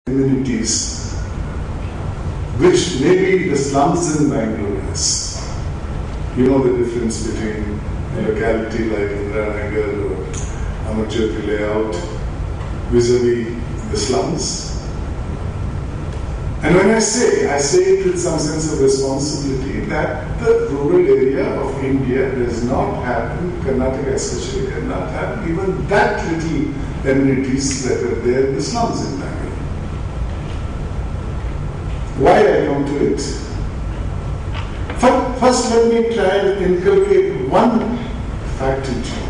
amenities which maybe the slums in Bangalore has. You know the difference between a locality like Indiranagar or Amachurti layout vis-a-vis the slums. And when I say it with some sense of responsibility that the rural area of India does not have, Karnataka especially, cannot have even that little amenities that are there in the slums in Bangalore. Why I come to it? First, let me try and inculcate one fact into you.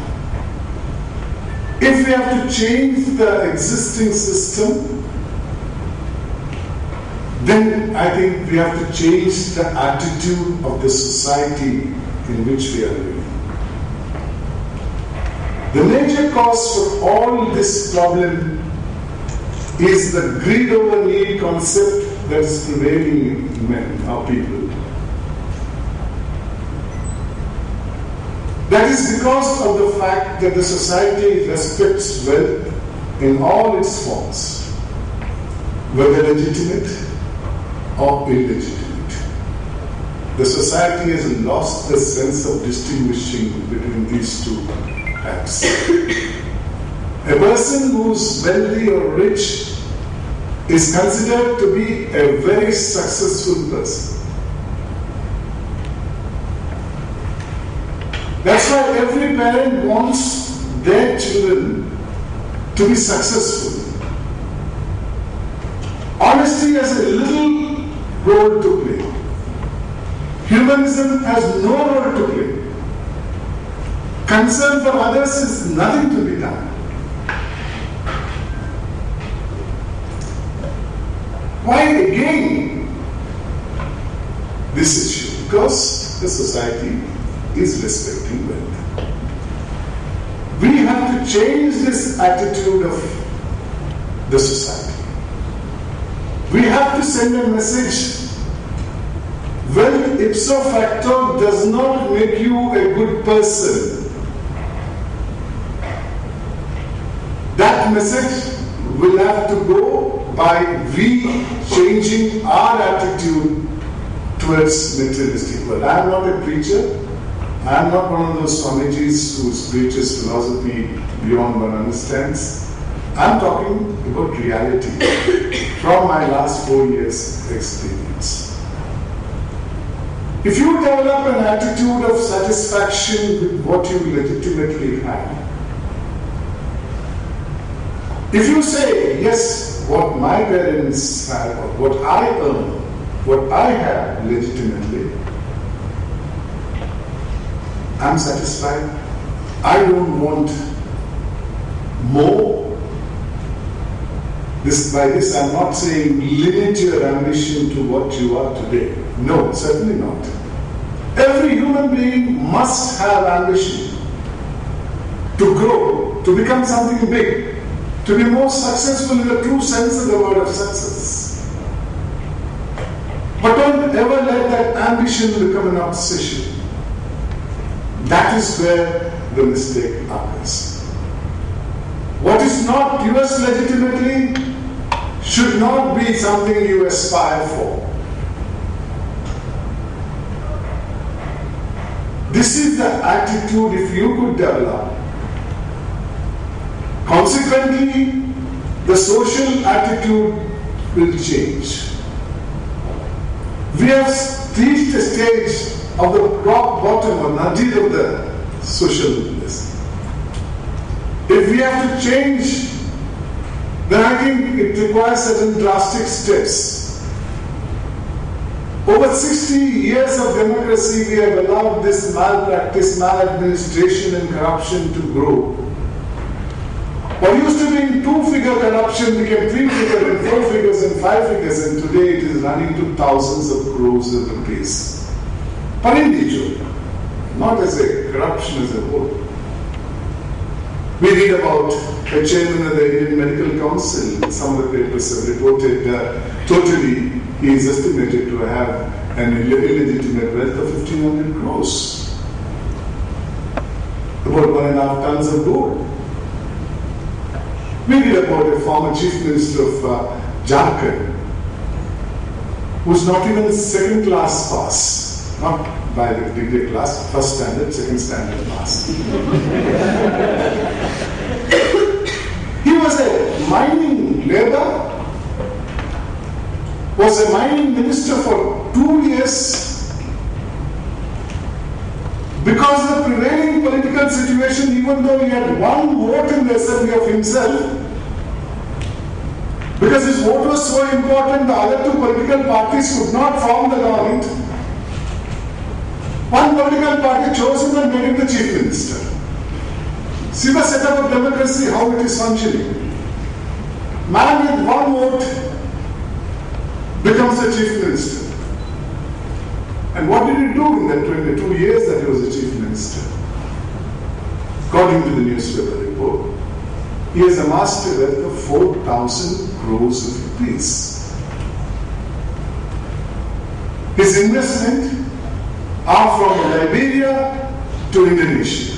If we have to change the existing system, then I think we have to change the attitude of the society in which we are living. The major cause for all this problem is the greed over need concept that is prevailing in men, our people. That is because of the fact that the society respects wealth in all its forms, whether legitimate or illegitimate. The society has lost the sense of distinguishing between these two acts. A person who's wealthy or rich is considered to be a very successful person. That's why every parent wants their children to be successful. Honesty has a little role to play. Humanism has no role to play. Concern for others is nothing to be done. Why again this issue? Because the society is respecting wealth. We have to change this attitude of the society. We have to send a message. Wealth ipso facto does not make you a good person. That message will have to go by we changing our attitude towards materialistic world. I am not a preacher. I am not one of those Swamijis who preaches philosophy beyond one understands. I am talking about reality from my last 4 years' experience. If you develop an attitude of satisfaction with what you legitimately have, if you say, yes, what my parents have, or what I earn, what I have legitimately, I'm satisfied. I don't want more. By this, I'm not saying limit your ambition to what you are today. No, certainly not. Every human being must have ambition to grow, to become something big, to be more successful in the true sense of the word of success. But don't ever let that ambition become an obsession. That is where the mistake occurs. What is not yours legitimately should not be something you aspire for. This is the attitude if you could develop. Consequently, the social attitude will change. We have reached a stage of the rock bottom or nadir of the social list. If we have to change, then I think it requires certain drastic steps. Over 60 years of democracy, we have allowed this malpractice, maladministration and corruption to grow. What used to be in 2-figure corruption became 3-figure and 4 figures and 5 figures, and today it is running to thousands of crores of rupees. Per individual, not as a corruption as a whole. We read about a chairman of the Indian Medical Council. Some of the papers have reported totally he is estimated to have an illegitimate wealth of 1,500 crores. About 1.5 tons of gold. We read about a former chief minister of Jharkhand, who's not even second class pass, not by the degree class, first standard, second standard pass. He was a mining labor, was a mining minister for 2 years. Because of the prevailing political situation, even though he had one vote in the assembly of himself, because his vote was so important, the other two political parties could not form the government. One political party chose him and made him the chief minister. See the setup of democracy, how it is functioning. Man with one vote becomes the chief minister. And what did he do in that 22 years that he was the chief minister? According to the newspaper report, he has amassed a wealth of 4,000 crores of rupees. His investment are from Liberia to Indonesia.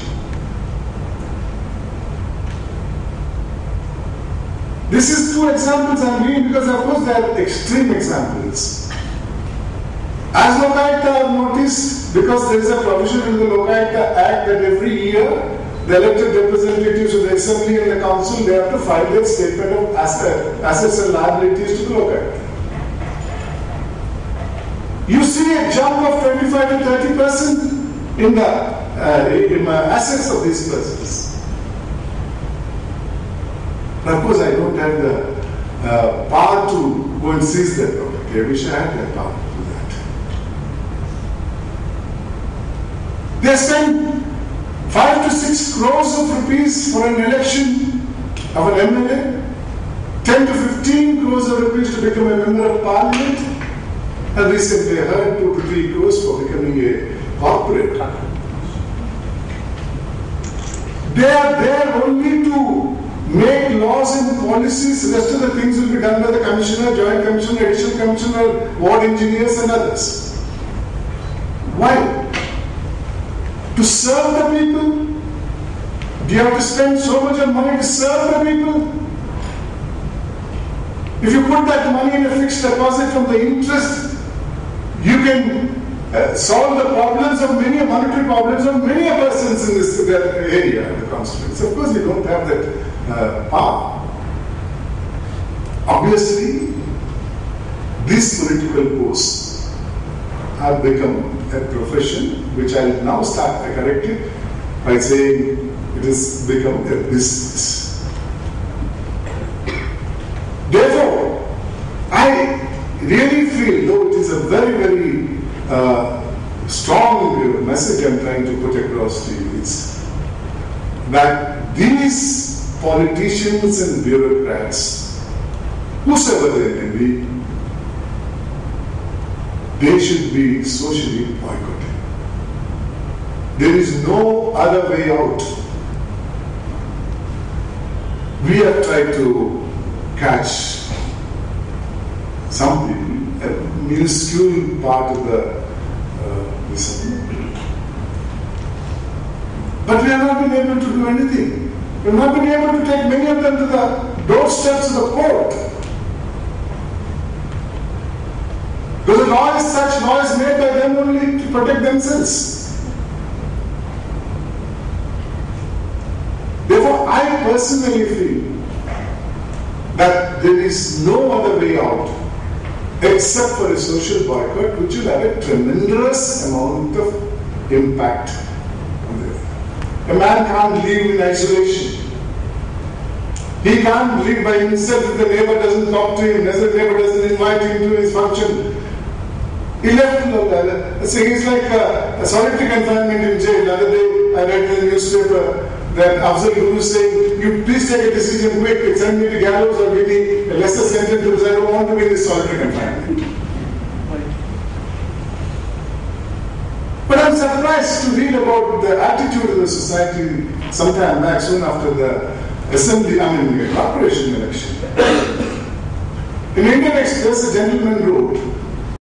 This is two examples I am giving because of course they are extreme examples. As Lokayukta I have noticed, because there is a provision in the Lokayukta Act that every year the elected representatives of the Assembly and the Council, they have to file their statement of assets and liabilities to the Lokayukta. You see a jump of 25 to 30% in the assets of these persons. But of course I don't have the power to go and seize that property. I wish I had that power. They spend 5 to 6 crores of rupees for an election of an MLA, 10 to 15 crores of rupees to become a member of parliament, and recently I heard 2 to 3 crores for becoming a corporate. They are there only to make laws and policies. The rest of the things will be done by the commissioner, joint commissioner, additional commissioner, ward engineers and others. Why? To serve the people? Do you have to spend so much of money to serve the people? If you put that money in a fixed deposit from the interest, you can solve the problems of many monetary problems of many persons in this area of the constituency. Of course, you don't have that power. Obviously, these political posts have become a profession, which I will now start correcting by saying it has become a business. Therefore, I really feel, though it is a very, very strong message I am trying to put across to you, it's that these politicians and bureaucrats, whosoever they may be, they should be socially boycotted. There is no other way out. We have tried to catch some people, a minuscule part of the but we have not been able to do anything. We have not been able to take many of them to the doorsteps of the court. Because the law is such, law is made by them only to protect themselves. Therefore, I personally feel that there is no other way out except for a social boycott, which will have a tremendous amount of impact on them. A man can't live in isolation. He can't live by himself if the neighbor doesn't talk to him, if the neighbor doesn't invite him to his function. He left. So he's like a solitary confinement in jail. The other day I read in the newspaper that Afzal Guru is saying, you please take a decision quick, send me to gallows or give me a lesser sentence because I don't want to be in this solitary confinement. But I'm surprised to read about the attitude of the society sometime back, soon after the corporation election. In Indian Express, a gentleman wrote